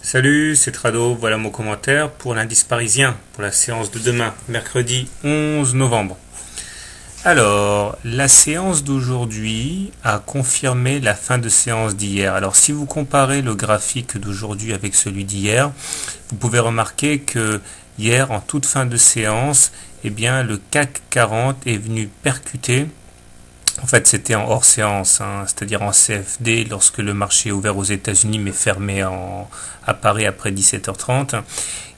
Salut, c'est Trado, voilà mon commentaire pour l'indice parisien, pour la séance de demain, mercredi 11 novembre. Alors, la séance d'aujourd'hui a confirmé la fin de séance d'hier. Alors, si vous comparez le graphique d'aujourd'hui avec celui d'hier, vous pouvez remarquer que hier, en toute fin de séance, eh bien, le CAC 40 est venu percuter. En fait, c'était en hors séance, c'est-à-dire en CFD, lorsque le marché est ouvert aux États-Unis mais fermé à Paris après 17h30.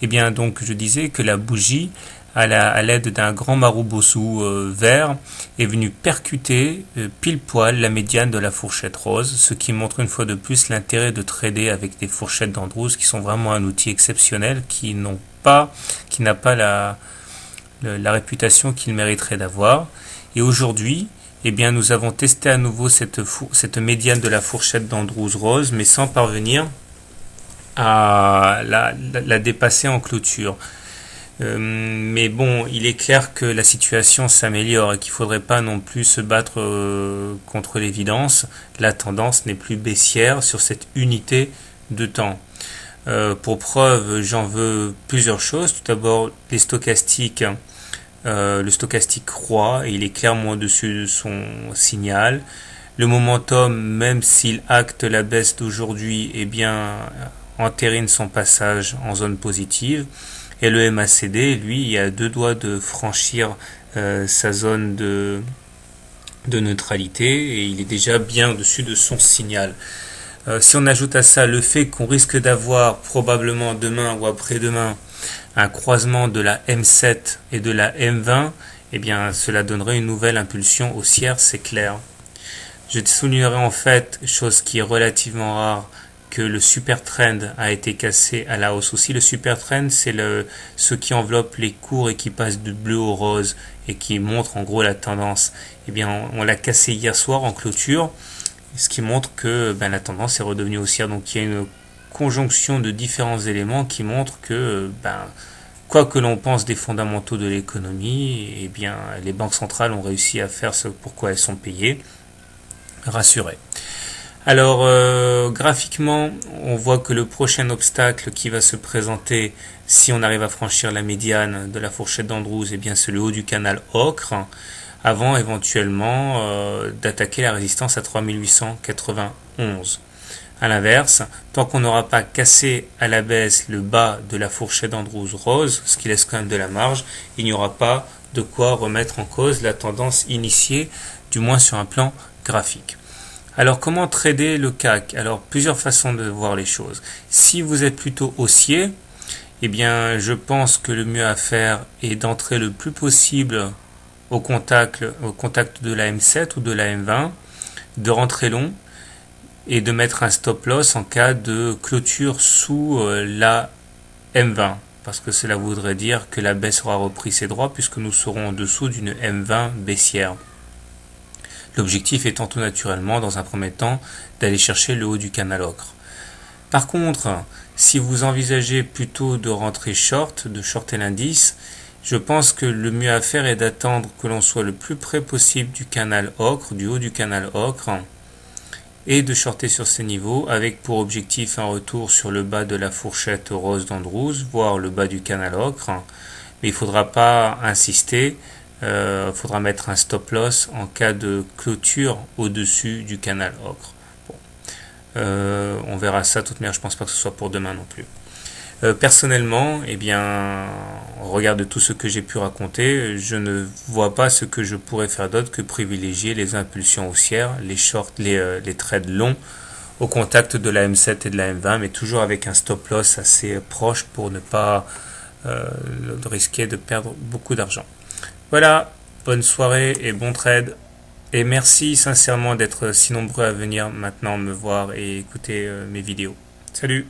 Eh bien, donc, je disais que la bougie, à l'aide d'un grand marobossou vert, est venue percuter pile poil la médiane de la fourchette rose, ce qui montre une fois de plus l'intérêt de trader avec des fourchettes d'Andrews, qui sont vraiment un outil exceptionnel, qui n'a pas la réputation qu'il mériterait d'avoir. Et aujourd'hui, eh bien, nous avons testé à nouveau cette médiane de la fourchette d'Andrews rose, mais sans parvenir à la dépasser en clôture. Mais bon, il est clair que la situation s'améliore et qu'il ne faudrait pas non plus se battre contre l'évidence. La tendance n'est plus baissière sur cette unité de temps. Pour preuve, j'en veux plusieurs choses. Tout d'abord, les stochastiques. Le stochastique croît et il est clairement au-dessus de son signal. Le momentum, même s'il acte la baisse d'aujourd'hui, eh bien, entérine son passage en zone positive. Et le MACD, lui, il a deux doigts de franchir sa zone de neutralité et il est déjà bien au-dessus de son signal. Si on ajoute à ça le fait qu'on risque d'avoir probablement demain ou après-demain un croisement de la M7 et de la M20, eh bien cela donnerait une nouvelle impulsion haussière, c'est clair. Je soulignerai en fait, chose qui est relativement rare, que le super trend a été cassé à la hausse aussi. Le super trend, c'est ce qui enveloppe les cours et qui passe du bleu au rose et qui montre en gros la tendance. Eh bien, on l'a cassé hier soir en clôture, ce qui montre que la tendance est redevenue haussière. Donc il y a une conjonction de différents éléments qui montrent que quoi que l'on pense des fondamentaux de l'économie, eh bien les banques centrales ont réussi à faire ce pourquoi elles sont payées. Rassurez. Alors graphiquement, on voit que le prochain obstacle qui va se présenter si on arrive à franchir la médiane de la fourchette d'Andrews, eh bien c'est le haut du canal ocre, avant éventuellement d'attaquer la résistance à 3891. A l'inverse, tant qu'on n'aura pas cassé à la baisse le bas de la fourchette d'Andrews rose, ce qui laisse quand même de la marge, il n'y aura pas de quoi remettre en cause la tendance initiée, du moins sur un plan graphique. Alors comment trader le CAC? Alors plusieurs façons de voir les choses. Si vous êtes plutôt haussier, eh bien je pense que le mieux à faire est d'entrer le plus possible au contact de la M7 ou de la M20, de rentrer long et de mettre un stop loss en cas de clôture sous la M20, parce que cela voudrait dire que la baisse aura repris ses droits puisque nous serons en dessous d'une M20 baissière. L'objectif étant tout naturellement, dans un premier temps, d'aller chercher le haut du canal ocre. Par contre, si vous envisagez plutôt de rentrer short, de shorter l'indice, je pense que le mieux à faire est d'attendre que l'on soit le plus près possible du canal ocre, du haut du canal ocre, et de shorter sur ces niveaux, avec pour objectif un retour sur le bas de la fourchette rose d'Andrews, voire le bas du canal ocre. Mais il ne faudra pas insister. Faudra mettre un stop loss en cas de clôture au-dessus du canal ocre. Bon. On verra ça de toute manière, je pense pas que ce soit pour demain non plus. Personnellement, eh bien, au regard de tout ce que j'ai pu raconter, je ne vois pas ce que je pourrais faire d'autre que privilégier les impulsions haussières, les shorts, les trades longs au contact de la M7 et de la M20, mais toujours avec un stop loss assez proche pour ne pas risquer de perdre beaucoup d'argent. Voilà, bonne soirée et bon trade. Et merci sincèrement d'être si nombreux à venir maintenant me voir et écouter mes vidéos. Salut!